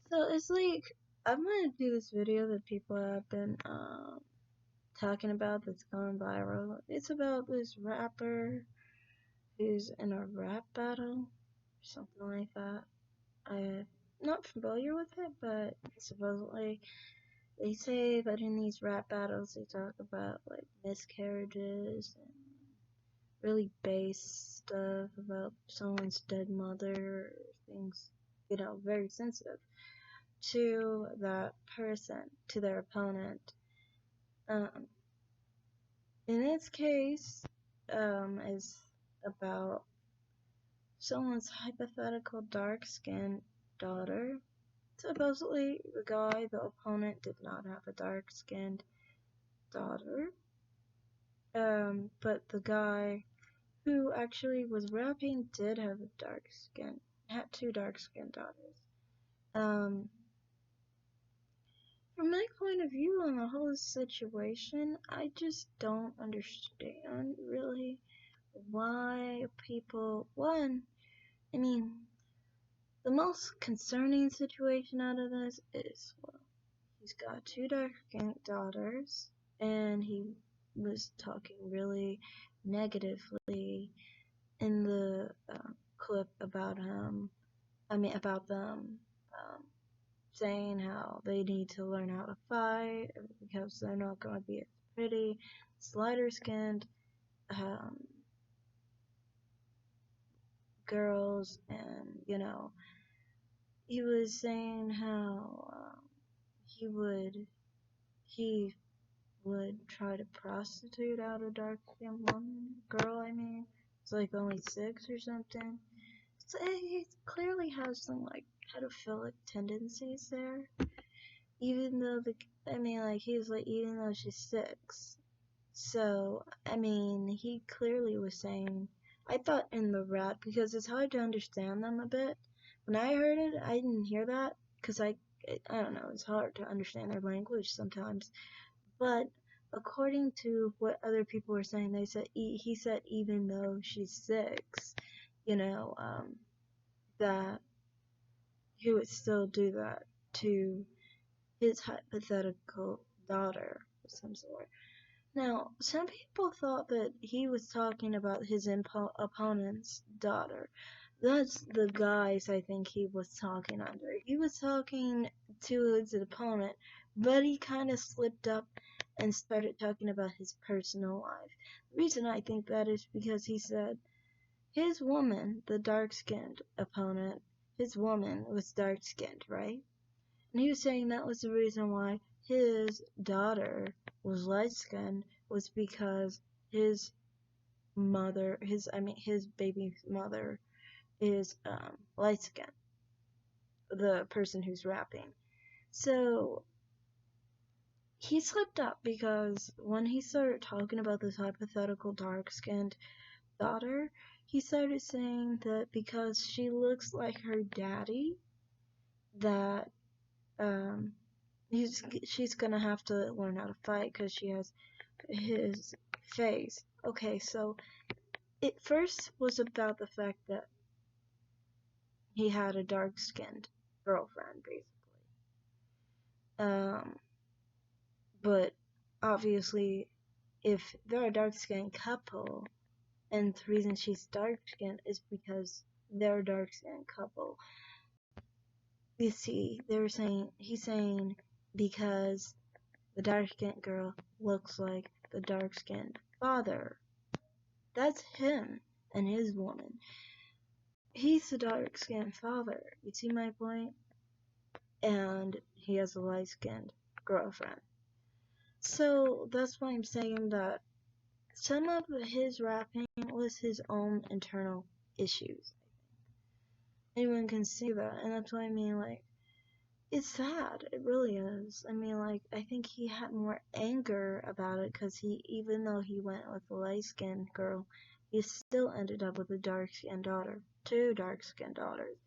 So it's like I'm gonna do this video that people have been talking about that's going viral. It's about this rapper who's in a rap battle, something like that. I'm not familiar with it, but supposedly they say that in these rap battles they talk about like miscarriages and really base stuff about someone's dead mother, or things, very sensitive to that person, to their opponent. Um, in this case, is about someone's hypothetical dark-skinned daughter. Supposedly, the opponent, did not have a dark-skinned daughter. But the guy who actually was rapping did have had two dark-skinned daughters. From my point of view on the whole situation, I just don't understand really why people. I mean, the most concerning situation out of this is, well, he's got two dark-skinned daughters, and he was talking really negatively in the clip about about them, saying how they need to learn how to fight because they're not going to be as pretty, lighter skinned girls, and he was saying how he would try to prostitute out a dark skinned girl. I mean, it's like only 6 or something. So he clearly has some like pedophilic tendencies there. Even though he's like, even though she's 6. So, I mean, he clearly was saying, I thought in the rap, because it's hard to understand them a bit. When I heard it, I didn't hear that, because I don't know, it's hard to understand their language sometimes. But according to what other people were saying, he said even though she's 6, that he would still do that to his hypothetical daughter of some sort. Now, some people thought that he was talking about his opponent's daughter. That's the guise I think he was talking under. He was talking to his opponent, but he kind of slipped up and started talking about his personal life. The reason I think that is because he said his woman, the dark-skinned opponent, his woman was dark-skinned, right? And he was saying that was the reason why his daughter was light-skinned, was because his baby's mother is light-skinned, the person who's rapping. So he slipped up because when he started talking about this hypothetical dark-skinned daughter, he started saying that because she looks like her daddy, that she's gonna have to learn how to fight because she has his face. Okay, so it first was about the fact that he had a dark-skinned girlfriend, basically. But obviously, if they're a dark-skinned couple, and the reason she's dark-skinned is because they're a dark-skinned couple. You see, he's saying because the dark-skinned girl looks like the dark-skinned father. That's him and his woman. He's the dark-skinned father. You see my point? And he has a light-skinned girlfriend. So that's why I'm saying that some of his rapping was his own internal issues. Anyone can see that, and that's what I mean, like, it's sad, it really is. I mean, like, I think he had more anger about it, because even though he went with the light-skinned girl, he still ended up with a dark-skinned daughter, 2 dark-skinned daughters,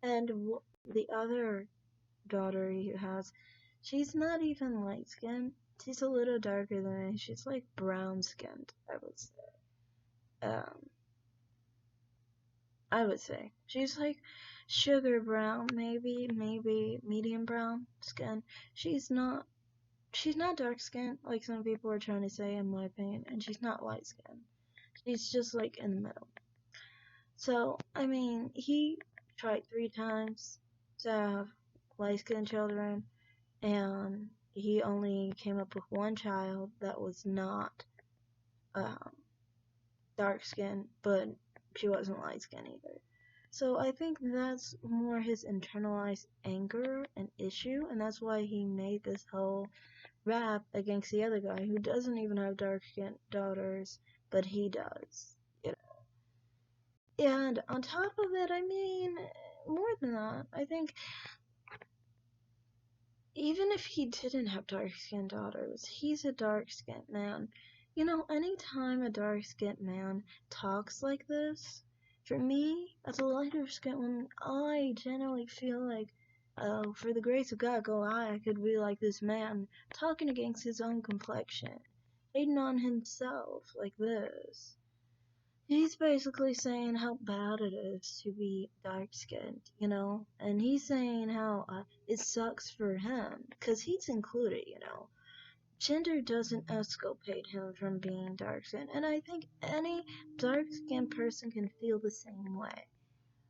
and the other daughter he has, she's not even light-skinned, she's a little darker than me, she's like brown-skinned, I would say. She's sugar brown, maybe medium brown skin. She's not she's not dark skinned like some people are trying to say in my opinion, and she's not light skinned. She's just like in the middle. So I mean, he tried 3 times to have light skinned children, and he only came up with one child that was not um, dark skinned, but she wasn't light skinned either. So I think that's more his internalized anger and issue, and that's why he made this whole rap against the other guy who doesn't even have dark skinned daughters, but he does. You know? And on top of it, I mean, more than that, I think even if he didn't have dark skinned daughters, he's a dark skinned man. You know, anytime a dark skinned man talks like this, for me, as a lighter skinned woman, I generally feel like, oh, for the grace of God, go I could be like this man, talking against his own complexion, hating on himself like this. He's basically saying how bad it is to be dark skinned, you know? And he's saying how it sucks for him, because he's included, you know? Gender doesn't exculpate him from being dark skinned, and I think any dark skinned person can feel the same way.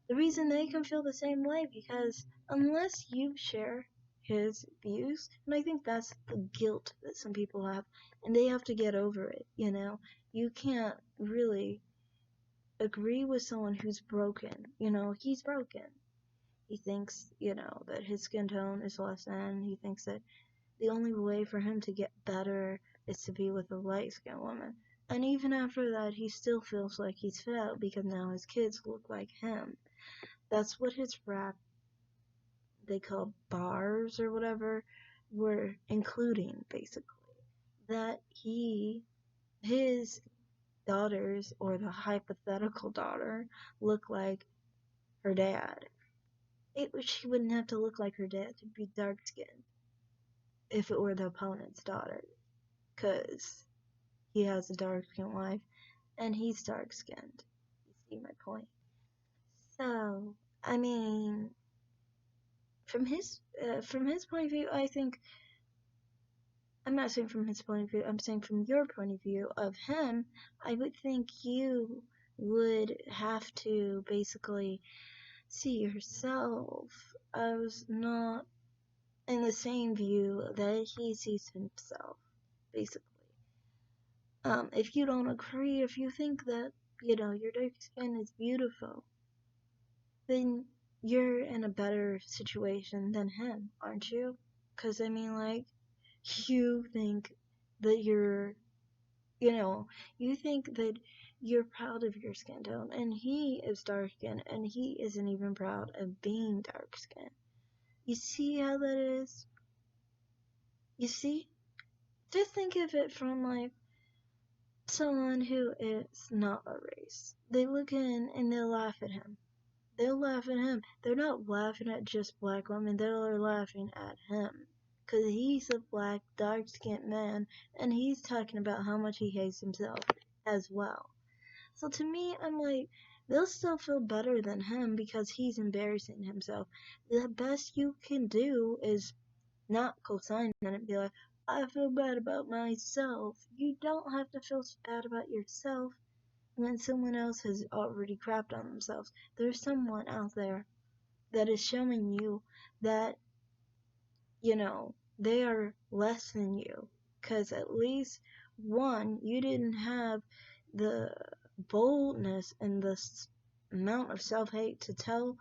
The reason they can feel the same way, because unless you share his views, and I think that's the guilt that some people have, and they have to get over it, you know? You can't really agree with someone who's broken. You know, he's broken. He thinks, you know, that his skin tone is less than. He thinks that the only way for him to get better is to be with a light skinned woman. And even after that, he still feels like he's failed because now his kids look like him. That's what his rap, they call bars or whatever, were including, basically. That his daughters, or the hypothetical daughter, look like her dad. She wouldn't have to look like her dad to be dark skinned if it were the opponent's daughter, because he has a dark skinned wife and he's dark skinned. You see my point? So, I mean, from his point of view, I think, I'm not saying from his point of view, I'm saying from your point of view of him, I would think you would have to basically see yourself as not in the same view that he sees himself, basically. If you don't agree, if you think that, you know, your dark skin is beautiful, then you're in a better situation than him, aren't you? Because, I mean, like, you think that you know, you think that you're proud of your skin tone, and he is dark skinned, and he isn't even proud of being dark skinned. You see how that is? You see? Just think of it from, like, someone who is not a race. They look in and they'll laugh at him. They'll laugh at him. They're not laughing at just black women, they're laughing at him. Because he's a black, dark skinned man, and he's talking about how much he hates himself as well. So to me, I'm like, they'll still feel better than him because he's embarrassing himself. The best you can do is not co-sign on it and be like, I feel bad about myself. You don't have to feel bad about yourself when someone else has already crapped on themselves. There's someone out there that is showing you that, you know, they are less than you. Because at least, one, you didn't have the boldness and the amount of self-hate to tell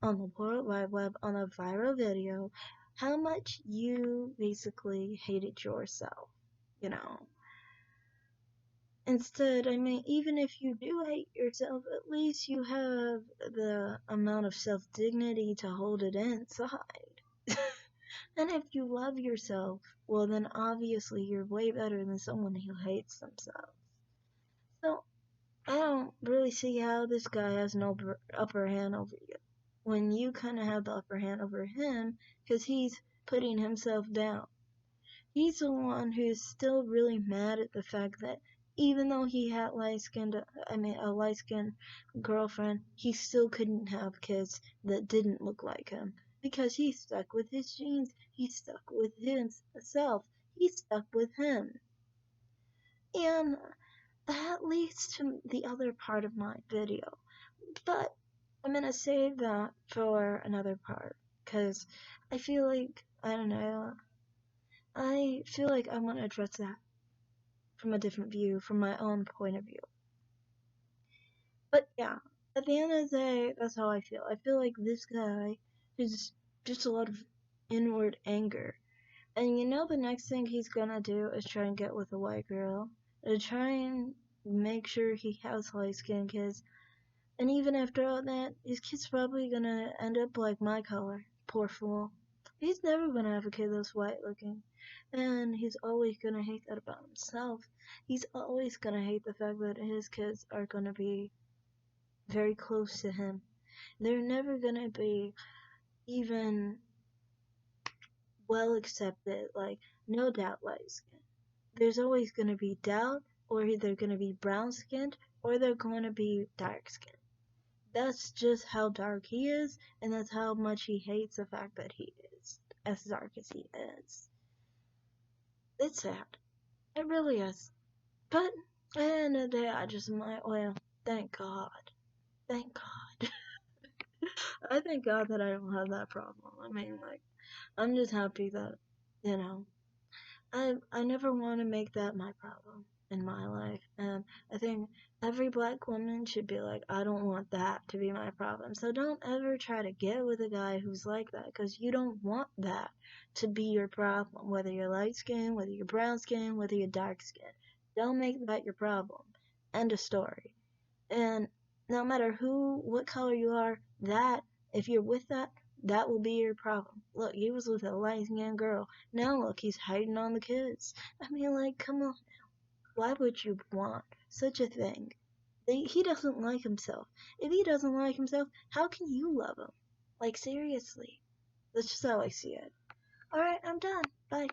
on the World Wide Web on a viral video how much you basically hated yourself, you know. Instead, I mean, even if you do hate yourself, at least you have the amount of self-dignity to hold it inside. And if you love yourself, well then obviously you're way better than someone who hates themselves. So, I don't really see how this guy has an upper hand over you, when you kind of have the upper hand over him, because he's putting himself down. He's the one who's still really mad at the fact that Even though he had a light skinned girlfriend, he still couldn't have kids that didn't look like him because he stuck with his genes, he stuck with himself, he stuck with him. And that leads to the other part of my video. But I'm gonna save that for another part because I feel like, I don't know, I feel like I want to address that from a different view, from my own point of view. But yeah, at the end of the day, that's how I feel. I feel like this guy is just a lot of inward anger. And you know the next thing he's gonna do is try and get with a white girl. To try and make sure he has light skinned kids. And even after all that, his kid's probably gonna end up like my color. Poor fool. He's never gonna have a kid that's white looking. And he's always gonna hate that about himself. He's always gonna hate the fact that his kids are gonna be very close to him. They're never gonna be even well accepted, like no doubt light skin. There's always gonna be doubt, or they're gonna be brown skinned, or they're gonna be dark skinned. That's just how dark he is, and that's how much he hates the fact that he is as dark as he is. It's sad. It really is. But at the end of the day, I just might, well, thank God. Thank God. I thank God that I don't have that problem. I mean, like, I'm just happy that, you know, I never want to make that my problem in my life. And I think every black woman should be like, I don't want that to be my problem. So don't ever try to get with a guy who's like that, because you don't want that to be your problem. Whether you're light skinned, whether you're brown skinned, whether you're dark skinned. Don't make that your problem. End of story. And no matter what color you are, that, if you're with that, that will be your problem. Look, he was with a light skinned girl. Now look, he's hiding on the kids. I mean, like, come on. Why would you want such a thing? He doesn't like himself. If he doesn't like himself, how can you love him? Like, seriously. That's just how I see it. Alright, I'm done. Bye.